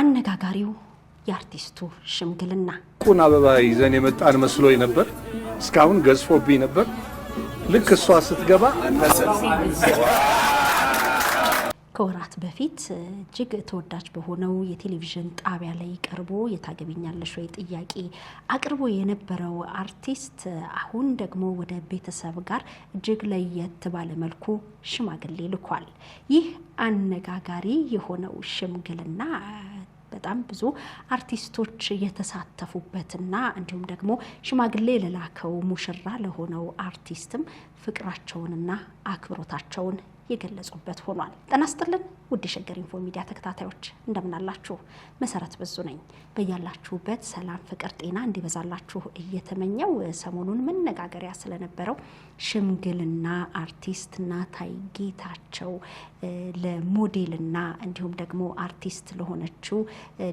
አነጋጋሪው የአርቲስቱ ሽምግልና ኩን አበባ ይዘን የመጣን መስሎኝ ነበር። እስካሁን ገዝፎብኝ ነበር። ልክ እሷ ስትገባ ከወራት በፊት እጅግ ተወዳጅ በሆነው የቴሌቪዥን ጣቢያ ላይ ቀርቦ የታገቢኛለሽ ወይ ጥያቄ አቅርቦ የነበረው አርቲስት አሁን ደግሞ ወደ ቤተሰብ ጋር እጅግ ለየት ባለ መልኩ ሽማግሌ ልኳል። ይህ አነጋጋሪ የሆነው ሽምግልና በጣም ብዙ አርቲስቶች የተሳተፉበትና እንዲሁም ደግሞ ሽማግሌ ለላከው ሙሽራ ለሆነው አርቲስትም ፍቅራቸውንና አክብሮታቸውን የገለጹበት ሆኗል። ጤና ይስጥልን ውድ የሸገር ኢንፎ ሚዲያ ተከታታዮች እንደምን አላችሁ? መሰረት በዙ ነኝ። በያላችሁበት ሰላም፣ ፍቅር፣ ጤና እንዲበዛላችሁ እየተመኘው ሰሞኑን መነጋገሪያ ስለነበረው ሽምግልና አርቲስት ናታይ ጌታቸው ለሞዴልና እንዲሁም ደግሞ አርቲስት ለሆነችው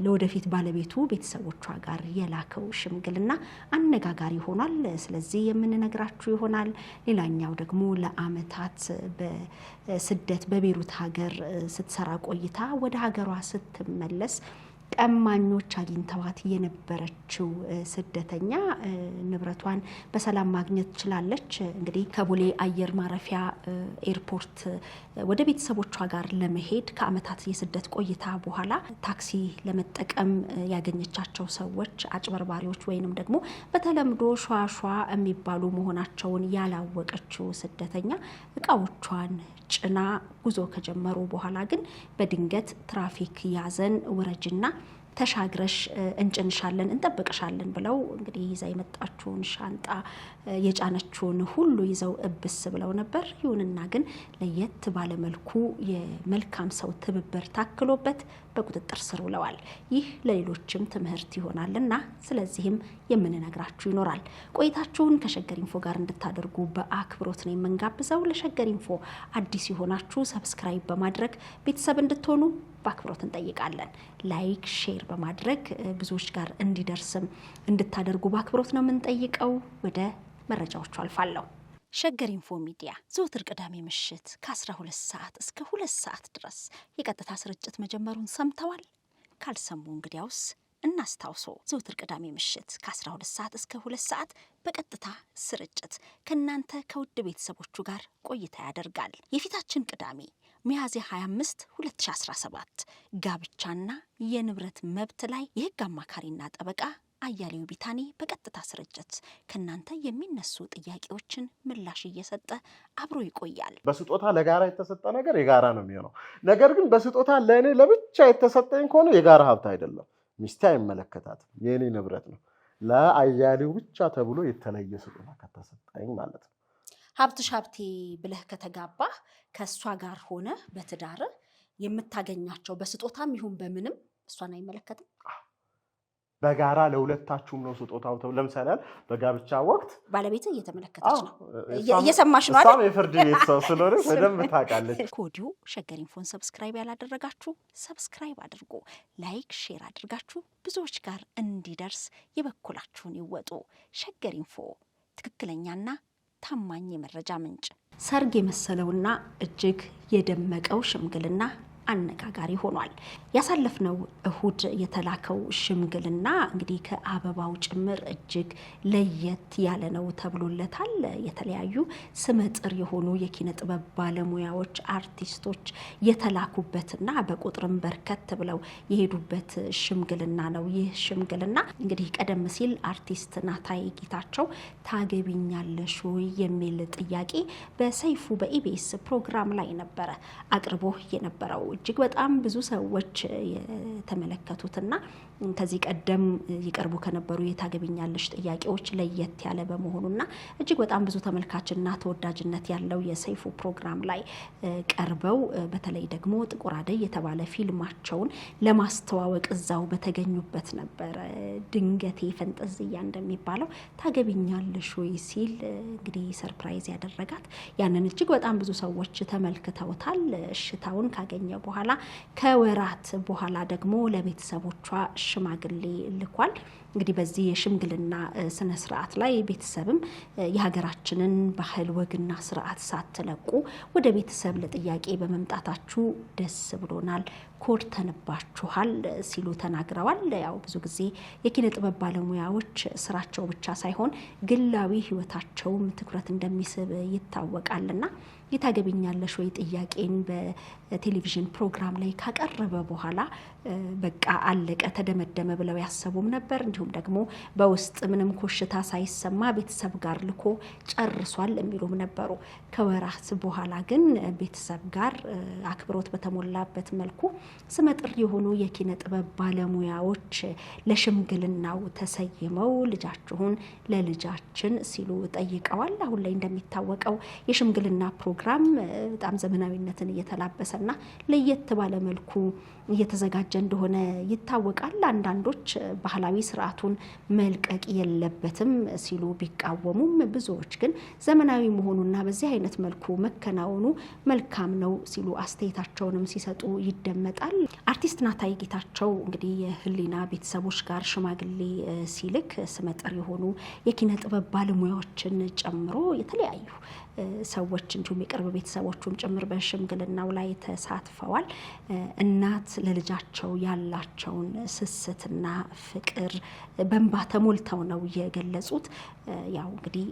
ለወደፊት ባለቤቱ ቤተሰቦቿ ጋር የላከው ሽምግልና አነጋጋሪ ሆኗል። ስለዚህ የምንነግራችሁ ይሆናል። ሌላኛው ደግሞ ለአመታት በስደት በቤሩት ሀገር ስትሰራ ቆይታ ወደ ሀገሯ ስትመለስ ቀማኞች አግኝተዋት የነበረችው ስደተኛ ንብረቷን በሰላም ማግኘት ችላለች። እንግዲህ ከቦሌ አየር ማረፊያ ኤርፖርት ወደ ቤተሰቦቿ ጋር ለመሄድ ከአመታት የስደት ቆይታ በኋላ ታክሲ ለመጠቀም ያገኘቻቸው ሰዎች አጭበርባሪዎች ወይንም ደግሞ በተለምዶ ሿሿ የሚባሉ መሆናቸውን ያላወቀችው ስደተኛ እቃዎቿን ጭና ጉዞ ከጀመሩ በኋላ ግን በድንገት ትራፊክ ያዘን ውረጅና ተሻግረሽ እንጭንሻለን እንጠብቅሻለን ብለው እንግዲህ ይዛ የመጣችውን ሻንጣ የጫነችውን ሁሉ ይዘው እብስ ብለው ነበር። ይሁንና ግን ለየት ባለ መልኩ የመልካም ሰው ትብብር ታክሎበት በቁጥጥር ስር ውለዋል። ይህ ለሌሎችም ትምህርት ይሆናልና ስለዚህም የምንነግራችሁ ይኖራል። ቆይታችሁን ከሸገር ኢንፎ ጋር እንድታደርጉ በአክብሮት ነው የምንጋብዘው። ለሸገር ኢንፎ አዲስ የሆናችሁ ሰብስክራይብ በማድረግ ቤተሰብ እንድትሆኑ በአክብሮት እንጠይቃለን። ላይክ ሼር በማድረግ ብዙዎች ጋር እንዲደርስም እንድታደርጉ በአክብሮት ነው የምንጠይቀው። ወደ መረጃዎቹ አልፋለሁ። ሸገር ኢንፎ ሚዲያ ዘወትር ቅዳሜ ምሽት ከ12 ሰዓት እስከ 2 ሰዓት ድረስ የቀጥታ ስርጭት መጀመሩን ሰምተዋል? ካልሰሙ እንግዲያውስ እናስታውሶ። ዘወትር ቅዳሜ ምሽት ከ12 ሰዓት እስከ 2 ሰዓት በቀጥታ ስርጭት ከናንተ ከውድ ቤተሰቦቹ ጋር ቆይታ ያደርጋል። የፊታችን ቅዳሜ ሚያዝያ 25 2017 ጋብቻና የንብረት መብት ላይ የህግ አማካሪና ጠበቃ አያሌው ቢታኒ በቀጥታ ስርጭት ከናንተ የሚነሱ ጥያቄዎችን ምላሽ እየሰጠ አብሮ ይቆያል። በስጦታ ለጋራ የተሰጠ ነገር የጋራ ነው የሚሆነው። ነገር ግን በስጦታ ለኔ ለብቻ የተሰጠኝ ከሆነ የጋራ ሀብት አይደለም። ሚስቴ አይመለከታትም፣ የኔ ንብረት ነው። ለአያሌው ብቻ ተብሎ የተለየ ስጦታ ከተሰጠኝ ማለት ነው። ሀብትሽ ሀብቴ ብለህ ከተጋባህ ከእሷ ጋር ሆነ በትዳር የምታገኛቸው በስጦታም ይሁን በምንም እሷን አይመለከትም። በጋራ ለሁለታችሁም ነው ስጦታው ተብሎ ለምሳሌ በጋብቻ ወቅት ባለቤት እየተመለከተች ነው፣ እየሰማሽ ነው አይደል? እሷም የፍርድ ቤት ሰው ስለሆነ በደንብ ታውቃለች። ኮዲው ሸገር ኢንፎን ሰብስክራይብ ያላደረጋችሁ ሰብስክራይብ አድርጉ፣ ላይክ ሼር አድርጋችሁ ብዙዎች ጋር እንዲደርስ የበኩላችሁን ይወጡ። ሸገር ኢንፎ ትክክለኛና ታማኝ የመረጃ ምንጭ። ሰርግ የመሰለውና እጅግ የደመቀው ሽምግልና አነጋጋሪ ሆኗል። ያሳለፍነው እሁድ የተላከው ሽምግልና እንግዲህ ከአበባው ጭምር እጅግ ለየት ያለ ነው ተብሎለታል። የተለያዩ ስመጥር የሆኑ የኪነ ጥበብ ባለሙያዎች አርቲስቶች የተላኩበትና በቁጥርም በርከት ብለው የሄዱበት ሽምግልና ነው። ይህ ሽምግልና እንግዲህ ቀደም ሲል አርቲስት ናታይ ጌታቸው ታገቢኛለሽ ወይ የሚል ጥያቄ በሰይፉ በኢቢኤስ ፕሮግራም ላይ ነበረ አቅርቦ የነበረው። እጅግ በጣም ብዙ ሰዎች የተመለከቱትና ከዚህ ቀደም ይቀርቡ ከነበሩ የታገቢኛለሽ ጥያቄዎች ለየት ያለ በመሆኑና እጅግ በጣም ብዙ ተመልካችና ተወዳጅነት ያለው የሰይፉ ፕሮግራም ላይ ቀርበው በተለይ ደግሞ ጥቁር አደይ የተባለ ፊልማቸውን ለማስተዋወቅ እዛው በተገኙበት ነበር ድንገቴ ፈንጠዝያ እንደሚባለው ታገቢኛለሽ ወይ ሲል እንግዲህ ሰርፕራይዝ ያደረጋት። ያንን እጅግ በጣም ብዙ ሰዎች ተመልክተውታል። እሽታውን ካገኘ በኋላ ከወራት በኋላ ደግሞ ለቤተሰቦቿ ሽማግሌ ልኳል። እንግዲህ በዚህ የሽምግልና ስነ ስርዓት ላይ ቤተሰብም የሀገራችንን ባህል ወግና ስርዓት ሳትለቁ ወደ ቤተሰብ ለጥያቄ በመምጣታችሁ ደስ ብሎናል፣ ኮርተንባችኋል ሲሉ ተናግረዋል። ያው ብዙ ጊዜ የኪነ ጥበብ ባለሙያዎች ስራቸው ብቻ ሳይሆን ግላዊ ህይወታቸውም ትኩረት እንደሚስብ ይታወቃልና የታገቢኛለሽ ወይ ጥያቄን በቴሌቪዥን ፕሮግራም ላይ ካቀረበ በኋላ በቃ አለቀ ተደመደመ ብለው ያሰቡም ነበር። እንዲሁም ደግሞ በውስጥ ምንም ኮሽታ ሳይሰማ ቤተሰብ ጋር ልኮ ጨርሷል የሚሉም ነበሩ። ከወራት በኋላ ግን ቤተሰብ ጋር አክብሮት በተሞላበት መልኩ ስመጥር የሆኑ የኪነ ጥበብ ባለሙያዎች ለሽምግልናው ተሰይመው ልጃችሁን ለልጃችን ሲሉ ጠይቀዋል። አሁን ላይ እንደሚታወቀው የሽምግልና ፕሮግራም በጣም ዘመናዊነትን እየተላበሰና ለየት ባለ መልኩ እየተዘጋጀ እንደሆነ ይታወቃል። አንዳንዶች ባህላዊ ስርዓቱን መልቀቅ የለበትም ሲሉ ቢቃወሙም ብዙዎች ግን ዘመናዊ መሆኑና በዚህ አይነት መልኩ መከናወኑ መልካም ነው ሲሉ አስተያየታቸውንም ሲሰጡ ይደመጣል። አርቲስት ናታይ ጌታቸው እንግዲህ የህሊና ቤተሰቦች ጋር ሽማግሌ ሲልክ ስመጥር የሆኑ የኪነ ጥበብ ባለሙያዎችን ጨምሮ የተለያዩ ሰዎች እንዲሁም የቅርብ ቤተሰቦቹም ጭምር በሽምግልናው ላይ ተሳትፈዋል። እናት ለልጃቸው ያላቸውን ስስትና ፍቅር በእንባ ተሞልተው ነው የገለጹት። ያው እንግዲህ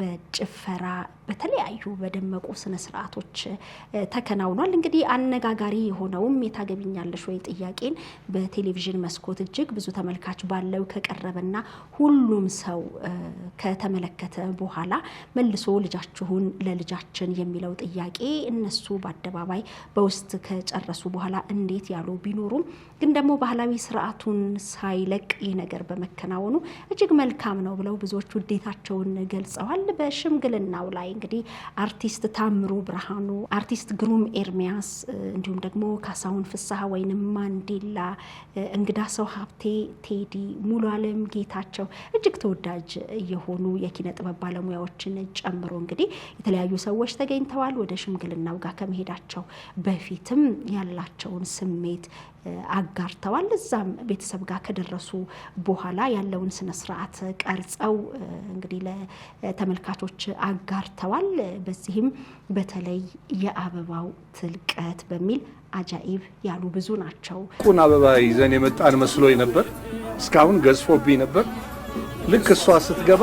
በጭፈራ በተለያዩ በደመቁ ስነ ስርዓቶች ተከናውኗል። እንግዲህ አነጋጋሪ የሆነውም የታገቢኛለሽ ወይ ጥያቄን በቴሌቪዥን መስኮት እጅግ ብዙ ተመልካች ባለው ከቀረበና ሁሉም ሰው ከተመለከተ በኋላ መልሶ ልጃችሁን ለልጃችን የሚለው ጥያቄ እነሱ በአደባባይ በውስጥ ከጨረሱ በኋላ እንዴት ያሉ ቢኖሩም ግን ደግሞ ባህላዊ ስርዓቱን ሳይለቅ ይህ ነገር በመከናወኑ እጅግ መልካም ነው ብለው ብዙዎች ውዴታቸውን ገልጸዋል። በሽምግልናው ላይ እንግዲህ አርቲስት ታምሩ ብርሃኑ፣ አርቲስት ግሩም ኤርሚያስ እንዲሁም ደግሞ ካሳሁን ፍስሐ ወይንም ማንዴላ፣ እንግዳ ሰው ሀብቴ፣ ቴዲ፣ ሙሉ አለም ጌታቸው እጅግ ተወዳጅ የሆኑ የኪነ ጥበብ ባለሙያዎችን ጨምሮ እንግዲህ የተለያዩ ሰዎች ተገኝተዋል። ወደ ሽምግልናው ጋር ከመሄዳቸው በፊትም ያላቸውን ስሜት አጋርተዋል። እዛም ቤተሰብ ጋር ከደረሱ በኋላ ያለውን ስነ ስርዓት ቀርጸው እንግዲህ ለተመልካቾች አጋርተዋል። በዚህም በተለይ የአበባው ትልቀት በሚል አጃኢብ ያሉ ብዙ ናቸው። ቁን አበባ ይዘን የመጣን መስሎኝ ነበር። እስካሁን ገዝፎብኝ ነበር። ልክ እሷ ስትገባ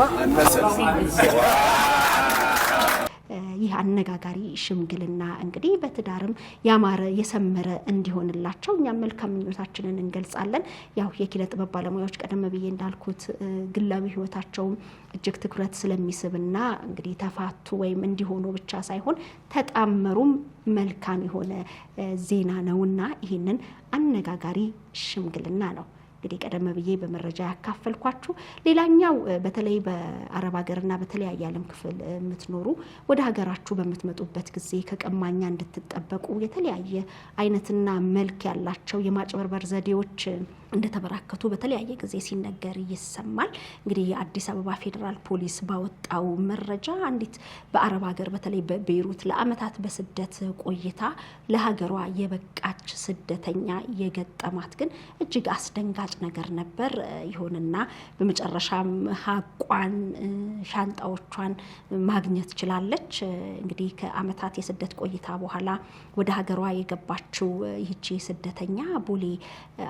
ይህ አነጋጋሪ ሽምግልና እንግዲህ በትዳርም ያማረ የሰመረ እንዲሆንላቸው እኛም መልካም ምኞታችንን እንገልጻለን። ያው የኪነ ጥበብ ባለሙያዎች ቀደም ብዬ እንዳልኩት ግላዊ ህይወታቸውም እጅግ ትኩረት ስለሚስብና እንግዲህ ተፋቱ ወይም እንዲሆኑ ብቻ ሳይሆን ተጣመሩም መልካም የሆነ ዜና ነውና ይህንን አነጋጋሪ ሽምግልና ነው እንግዲህ ቀደም ብዬ በመረጃ ያካፈልኳችሁ። ሌላኛው በተለይ በአረብ ሀገርና በተለያየ ዓለም ክፍል የምትኖሩ ወደ ሀገራችሁ በምትመጡበት ጊዜ ከቀማኛ እንድትጠበቁ የተለያየ አይነትና መልክ ያላቸው የማጭበርበር ዘዴዎች እንደተበራከቱ በተለያየ ጊዜ ሲነገር ይሰማል። እንግዲህ የአዲስ አበባ ፌዴራል ፖሊስ ባወጣው መረጃ አንዲት በአረብ ሀገር በተለይ በቤይሩት ለአመታት በስደት ቆይታ ለሀገሯ የበቃች ስደተኛ የገጠማት ግን እጅግ አስደንጋጭ ነገር ነበር። ይሁንና በመጨረሻም ሀቋን ሻንጣዎቿን ማግኘት ችላለች። እንግዲህ ከአመታት የስደት ቆይታ በኋላ ወደ ሀገሯ የገባችው ይህቺ ስደተኛ ቦሌ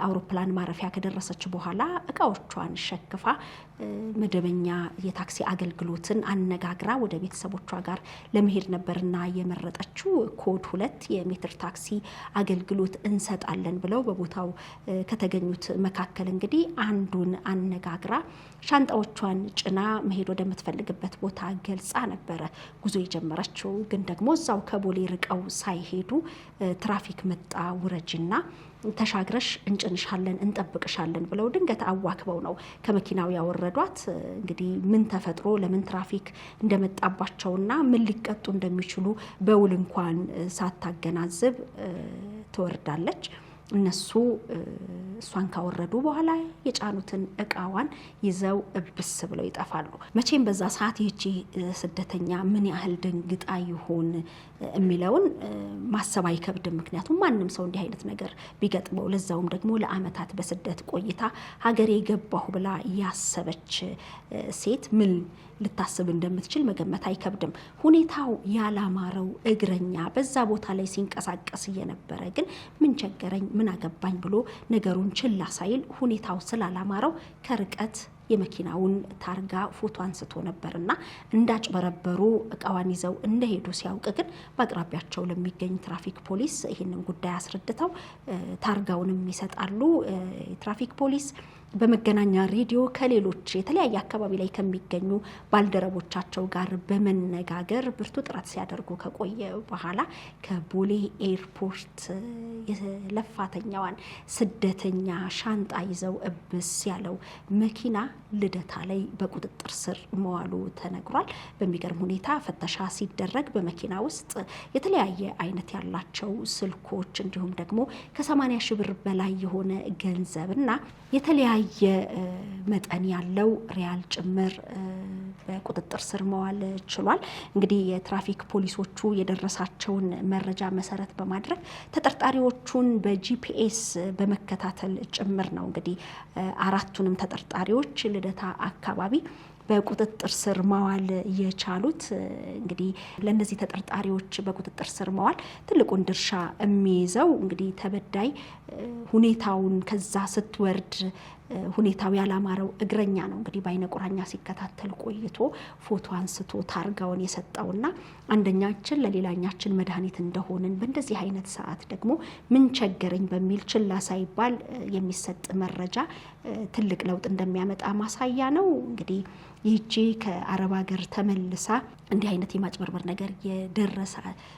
አውሮፕላን ማረፊያ ከደረሰች በኋላ እቃዎቿን ሸክፋ መደበኛ የታክሲ አገልግሎትን አነጋግራ ወደ ቤተሰቦቿ ጋር ለመሄድ ነበርና የመረጠችው። ኮድ 2 የሜትር ታክሲ አገልግሎት እንሰጣለን ብለው በቦታው ከተገኙት መካከል እንግዲህ አንዱን አነጋግራ ሻንጣዎቿን ጭና መሄድ ወደምትፈልግበት ቦታ ገልጻ ነበረ ጉዞ የጀመረችው። ግን ደግሞ እዛው ከቦሌ ርቀው ሳይሄዱ ትራፊክ መጣ ውረጅና ተሻግረሽ እንጭንሻለን እንጠብቅሻለን ብለው ድንገት አዋክበው ነው ከመኪናው ያወረዷት። እንግዲህ ምን ተፈጥሮ ለምን ትራፊክ እንደመጣባቸውና ምን ሊቀጡ እንደሚችሉ በውል እንኳን ሳታገናዝብ ትወርዳለች። እነሱ እሷን ካወረዱ በኋላ የጫኑትን እቃዋን ይዘው እብስ ብለው ይጠፋሉ። መቼም በዛ ሰዓት ይቺ ስደተኛ ምን ያህል ደንግጣ ይሆን የሚለውን ማሰብ አይከብድም። ምክንያቱም ማንም ሰው እንዲህ አይነት ነገር ቢገጥመው ለዛውም ደግሞ ለአመታት በስደት ቆይታ ሀገሬ ገባሁ ብላ ያሰበች ሴት ምን ልታስብ እንደምትችል መገመት አይከብድም። ሁኔታው ያላማረው እግረኛ በዛ ቦታ ላይ ሲንቀሳቀስ እየነበረ ግን ምን ቸገረኝ ምን አገባኝ ብሎ ነገሩን ችላ ሳይል ሁኔታው ስላላማረው ከርቀት የመኪናውን ታርጋ ፎቶ አንስቶ ነበርና እንዳጭበረበሩ እቃዋን ይዘው እንደሄዱ ሲያውቅ ግን በአቅራቢያቸው ለሚገኝ ትራፊክ ፖሊስ ይህንን ጉዳይ አስረድተው ታርጋውንም ይሰጣሉ። ትራፊክ ፖሊስ በመገናኛ ሬዲዮ ከሌሎች የተለያየ አካባቢ ላይ ከሚገኙ ባልደረቦቻቸው ጋር በመነጋገር ብርቱ ጥረት ሲያደርጉ ከቆየ በኋላ ከቦሌ ኤርፖርት የለፋተኛዋን ስደተኛ ሻንጣ ይዘው እብስ ያለው መኪና ልደታ ላይ በቁጥጥር ስር መዋሉ ተነግሯል። በሚገርም ሁኔታ ፍተሻ ሲደረግ በመኪና ውስጥ የተለያየ አይነት ያላቸው ስልኮች እንዲሁም ደግሞ ከ80 ሺህ ብር በላይ የሆነ ገንዘብና የተለያየ መጠን ያለው ሪያል ጭምር በቁጥጥር ስር መዋል ችሏል። እንግዲህ የትራፊክ ፖሊሶቹ የደረሳቸውን መረጃ መሰረት በማድረግ ተጠርጣሪዎቹን በጂፒኤስ በመከታተል ጭምር ነው እንግዲህ አራቱንም ተጠርጣሪዎች ልደታ አካባቢ በቁጥጥር ስር መዋል የቻሉት። እንግዲህ ለነዚህ ተጠርጣሪዎች በቁጥጥር ስር መዋል ትልቁን ድርሻ የሚይዘው እንግዲህ ተበዳይ ሁኔታውን ከዛ ስትወርድ ሁኔታው ያላማረው እግረኛ ነው እንግዲህ በአይነ ቁራኛ ሲከታተል ቆይቶ ፎቶ አንስቶ ታርጋውን የሰጠውና አንደኛችን ለሌላኛችን መድኃኒት እንደሆንን በእንደዚህ አይነት ሰዓት ደግሞ ምን ቸገረኝ በሚል ችላ ሳይባል የሚሰጥ መረጃ ትልቅ ለውጥ እንደሚያመጣ ማሳያ ነው። እንግዲህ ይህቺ ከአረብ ሀገር ተመልሳ እንዲህ አይነት የማጭበርበር ነገር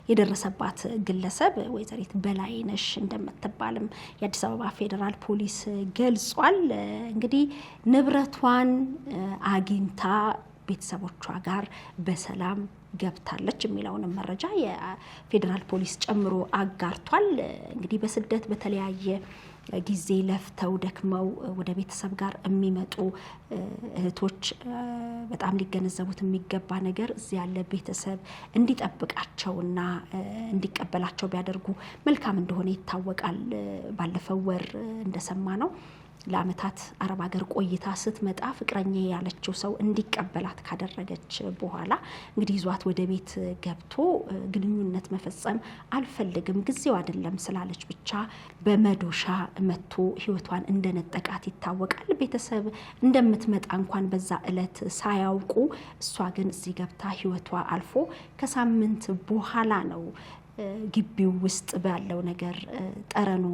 የደረሰባት ግለሰብ ወይዘሪት በላይነሽ እንደምትባልም የአዲስ አበባ ፌዴራል ፖሊስ ገልጿል። እንግዲህ ንብረቷን አግኝታ ቤተሰቦቿ ጋር በሰላም ገብታለች የሚለውንም መረጃ የፌዴራል ፖሊስ ጨምሮ አጋርቷል። እንግዲህ በስደት በተለያየ ጊዜ ለፍተው ደክመው ወደ ቤተሰብ ጋር የሚመጡ እህቶች በጣም ሊገነዘቡት የሚገባ ነገር እዚህ ያለ ቤተሰብ እንዲጠብቃቸውና እንዲቀበላቸው ቢያደርጉ መልካም እንደሆነ ይታወቃል። ባለፈው ወር እንደሰማ ነው ለአመታት አረብ ሀገር ቆይታ ስትመጣ ፍቅረኛ ያለችው ሰው እንዲቀበላት ካደረገች በኋላ እንግዲህ ይዟት ወደ ቤት ገብቶ ግንኙነት መፈጸም አልፈልግም ጊዜው አይደለም ስላለች ብቻ በመዶሻ መቶ ህይወቷን እንደነጠቃት ይታወቃል። ቤተሰብ እንደምትመጣ እንኳን በዛ እለት ሳያውቁ እሷ ግን እዚህ ገብታ ህይወቷ አልፎ ከሳምንት በኋላ ነው ግቢው ውስጥ ባለው ነገር ጠረኑ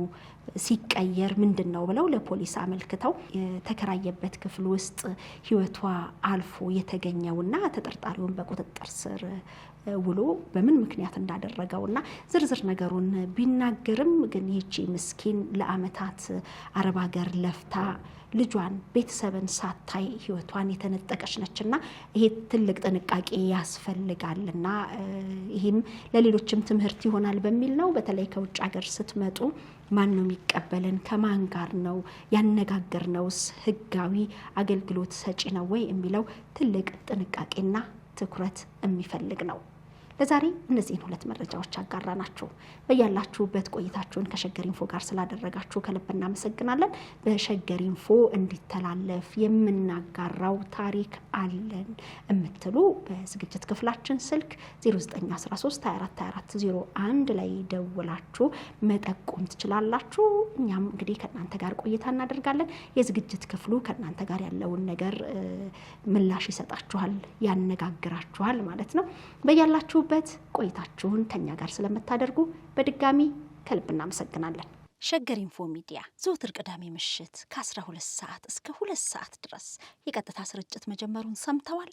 ሲቀየር ምንድነው ብለው ለፖሊስ አመልክተው የተከራየበት ክፍል ውስጥ ህይወቷ አልፎ የተገኘውና ተጠርጣሪውን በቁጥጥር ስር ውሎ በምን ምክንያት እንዳደረገውና ዝርዝር ነገሩን ቢናገርም ግን ይህቺ ምስኪን ለአመታት አረብ ሀገር ለፍታ ልጇን ቤተሰብን ሳታይ ህይወቷን የተነጠቀች ነችና ይሄ ትልቅ ጥንቃቄ ያስፈልጋልና ይሄም ለሌሎችም ትምህርት ይሆናል በሚል ነው። በተለይ ከውጭ ሀገር ስትመጡ ማን ነው የሚቀበለን ከማን ጋር ነው ያነጋገርነውስ ህጋዊ አገልግሎት ሰጪ ነው ወይ የሚለው ትልቅ ጥንቃቄና ትኩረት የሚፈልግ ነው። ለዛሬ እነዚህን ሁለት መረጃዎች አጋራናችሁ። በያላችሁበት ቆይታችሁን ከሸገር ኢንፎ ጋር ስላደረጋችሁ ከልብ እናመሰግናለን። በሸገር ኢንፎ እንዲተላለፍ የምናጋራው ታሪክ አለን የምትሉ በዝግጅት ክፍላችን ስልክ 0913242401 ላይ ደውላችሁ መጠቆም ትችላላችሁ። እኛም እንግዲህ ከእናንተ ጋር ቆይታ እናደርጋለን። የዝግጅት ክፍሉ ከእናንተ ጋር ያለውን ነገር ምላሽ ይሰጣችኋል፣ ያነጋግራችኋል ማለት ነው። በያላችሁ በት ቆይታችሁን ከኛ ጋር ስለምታደርጉ በድጋሚ ከልብ እናመሰግናለን። ሸገር ኢንፎ ሚዲያ ዘወትር ቅዳሜ ምሽት ከ12 ሰዓት እስከ 2 ሰዓት ድረስ የቀጥታ ስርጭት መጀመሩን ሰምተዋል?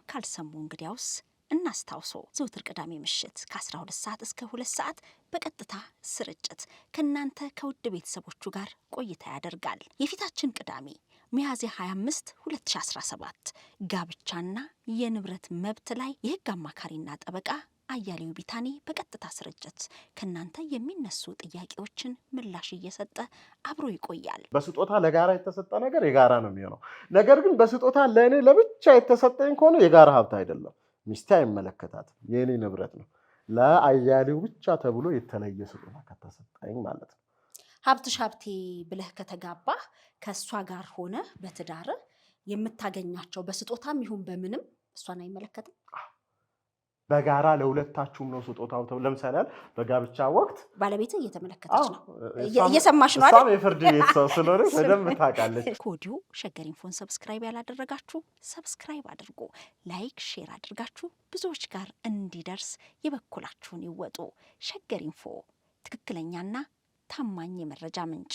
ካልሰሙ እንግዲያውስ እናስታውሶ ዘወትር ቅዳሜ ምሽት ከ12 ሰዓት እስከ 2 ሰዓት በቀጥታ ስርጭት ከናንተ ከውድ ቤተሰቦቹ ጋር ቆይታ ያደርጋል። የፊታችን ቅዳሜ ሚያዝያ 25 2017 ጋብቻና የንብረት መብት ላይ የህግ አማካሪና ጠበቃ አያሌው ቢታኒ በቀጥታ ስርጭት ከናንተ የሚነሱ ጥያቄዎችን ምላሽ እየሰጠ አብሮ ይቆያል። በስጦታ ለጋራ የተሰጠ ነገር የጋራ ነው የሚሆነው። ነገር ግን በስጦታ ለእኔ ለብቻ የተሰጠኝ ከሆነ የጋራ ሀብት አይደለም። ሚስቴ አይመለከታትም፣ የኔ ንብረት ነው። ለአያሌው ብቻ ተብሎ የተለየ ስጦታ ከተሰጠኝ ማለት ነው። ሀብትሽ ሀብቴ ብለህ ከተጋባህ ከእሷ ጋር ሆነ በትዳር የምታገኛቸው በስጦታም ይሁን በምንም እሷን አይመለከትም። በጋራ ለሁለታችሁም ነው ስጦታው ተብሎ ለምሳሌ በጋብቻ ወቅት ባለቤት እየተመለከተች ነው፣ እየሰማሽ ነው አይደል? እሷም የፍርድ ቤት ሰው ስለሆነች በደንብ ታውቃለች። ከወዲሁ ሸገር ኢንፎን ሰብስክራይብ ያላደረጋችሁ ሰብስክራይብ አድርጉ፣ ላይክ ሼር አድርጋችሁ ብዙዎች ጋር እንዲደርስ የበኩላችሁን ይወጡ። ሸገር ኢንፎ ትክክለኛና ታማኝ የመረጃ ምንጭ።